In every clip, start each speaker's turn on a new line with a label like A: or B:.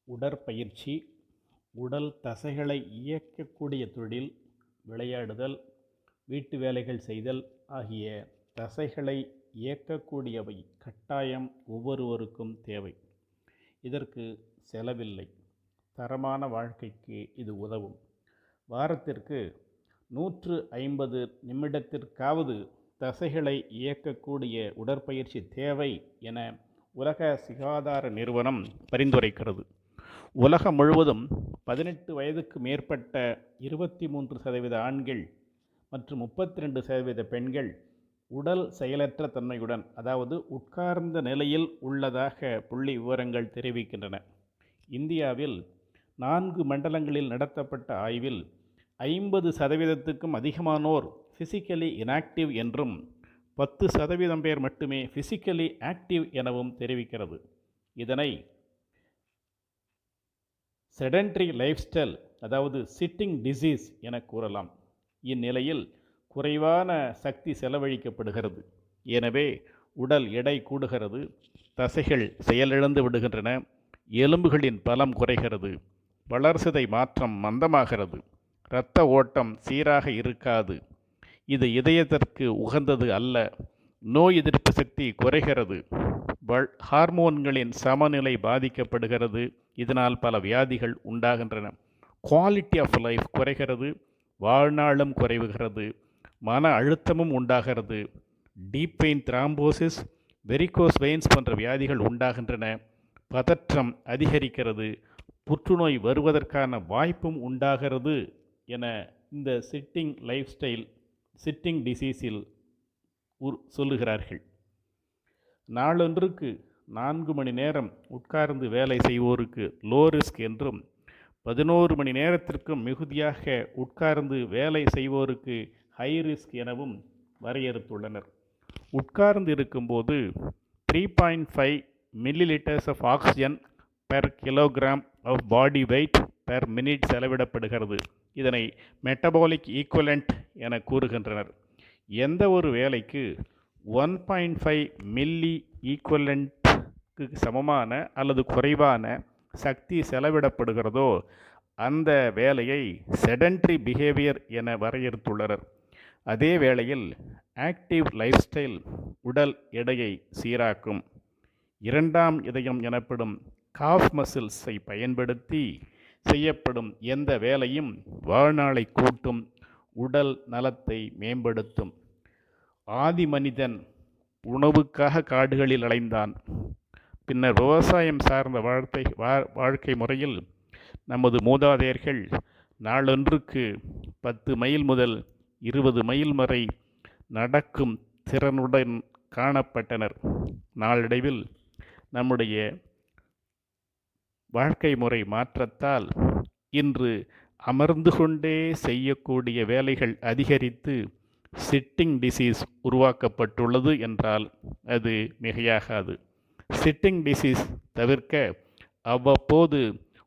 A: உடற்பயிற்சி, உடல் தசைகளை இயக்கக்கூடிய தொழில், விளையாடுதல், வீட்டு வேலைகள் செய்தல் ஆகிய தசைகளை இயக்கக்கூடியவை கட்டாயம் ஒவ்வொருவருக்கும் தேவை. இதற்கு செலவில்லை. தரமான வாழ்க்கைக்கு இது உதவும். வாரத்திற்கு 150 நிமிடத்திற்காவது தசைகளை இயக்கக்கூடிய உடற்பயிற்சி தேவை என உலக சுகாதார நிறுவனம் பரிந்துரைக்கிறது. உலகம் முழுவதும் 18 வயதுக்கு மேற்பட்ட 23% ஆண்கள் மற்றும் 32% பெண்கள் உடல் செயலற்ற தன்மையுடன், அதாவது உட்கார்ந்த நிலையில் உள்ளதாக புள்ளி விவரங்கள் தெரிவிக்கின்றன. இந்தியாவில் 4 மண்டலங்களில் நடத்தப்பட்ட ஆய்வில் 50%க்கும் அதிகமானோர் ஃபிசிக்கலி இன்ஆக்டிவ் என்றும் 10% பேர் மட்டுமே ஃபிசிக்கலி ஆக்டிவ் எனவும் தெரிவிக்கிறது. இதனை செடென்டரி லைஃப் ஸ்டைல், அதாவது சிட்டிங் டிசீஸ் என கூறலாம். இந்நிலையில் குறைவான சக்தி செலவழிக்கப்படுகிறது. எனவே உடல் எடை கூடுகிறது, தசைகள் செயலிழந்து விடுகின்றன, எலும்புகளின் பலம் குறைகிறது, வளர்சிதை மாற்றம் மந்தமாகிறது, இரத்த ஓட்டம் சீராக இருக்காது. இது இதயத்திற்கு உகந்தது அல்ல. நோய் எதிர்ப்பு சக்தி குறைகிறது, ஹார்மோன்களின் சமநிலை பாதிக்கப்படுகிறது. இதனால் பல வியாதிகள் உண்டாகின்றன. குவாலிட்டி ஆஃப் லைஃப் குறைகிறது, வாழ்நாளும் குறைவுகிறது, மன அழுத்தமும் உண்டாகிறது. Deep vein thrombosis, varicose veins போன்ற வியாதிகள் உண்டாகின்றன. பதற்றம் அதிகரிக்கிறது, புற்றுநோய் வருவதற்கான வாய்ப்பும் உண்டாகிறது என இந்த சிட்டிங் லைஃப் ஸ்டைல், சிட்டிங் டிசீஸில் சொல்லுகிறார்கள். நாளொன்றுக்கு 4 மணி நேரம் உட்கார்ந்து வேலை செய்வோருக்கு லோ ரிஸ்க் என்றும், 11 மணி நேரத்திற்கும் மிகுதியாக உட்கார்ந்து வேலை செய்வோருக்கு ஹை ரிஸ்க் எனவும் வரையறுத்துள்ளனர். உட்கார்ந்து இருக்கும்போது 3.5 millilitres of oxygen per kilogram of body weight per minute செலவிடப்படுகிறது. இதனை மெட்டபாலிக் ஈக்குவலண்ட் என கூறுகின்றனர். எந்த ஒரு வேலைக்கு 1.5 மில்லி ஈக்குவலண்ட்டுக்கு சமமான அல்லது குறைவான சக்தி செலவிடப்படுகிறதோ அந்த வேலையை செடென்டரி பிஹேவியர் என வரையறுத்துள்ளனர். அதே வேளையில் ஆக்டிவ் லைஃப் ஸ்டைல் உடல் எடையை சீராக்கும். இரண்டாம் இதயம் எனப்படும் காஃப் மசில்ஸை பயன்படுத்தி செய்யப்படும் எந்த வேலையும் வாழ்நாளை கூட்டும், உடல் நலத்தை மேம்படுத்தும். ஆதி மனிதன் உணவுக்காக காடுகளில் அலைந்தான். பின்னர் விவசாயம் சார்ந்த வாழ்க்கை முறையில் நமது மூதாதையர்கள் நாளொன்றுக்கு 10 மைல் முதல் 20 மைல் வரை நடக்கும் திறனுடன் காணப்பட்டனர். நாளடைவில் நம்முடைய வாழ்க்கை முறை மாற்றத்தால் இன்று அமர்ந்து கொண்டே செய்யக்கூடிய வேலைகள் அதிகரித்து சிட்டிங் டிசீஸ் உருவாக்கப்பட்டுள்ளது என்றால் அது மிகையாகாது. சிட்டிங் டிசீஸ் தவிர்க்க அவ்வப்போது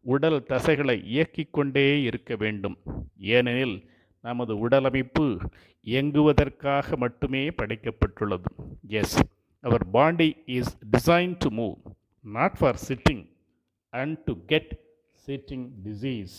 A: உடல் தசைகளை இயக்கிக் கொண்டே இருக்க வேண்டும். ஏனெனில் நமது உடலமைப்பு இயங்குவதற்காக மட்டுமே படைக்கப்பட்டுள்ளது. Yes, our body is designed to move, not for sitting and to get sitting disease.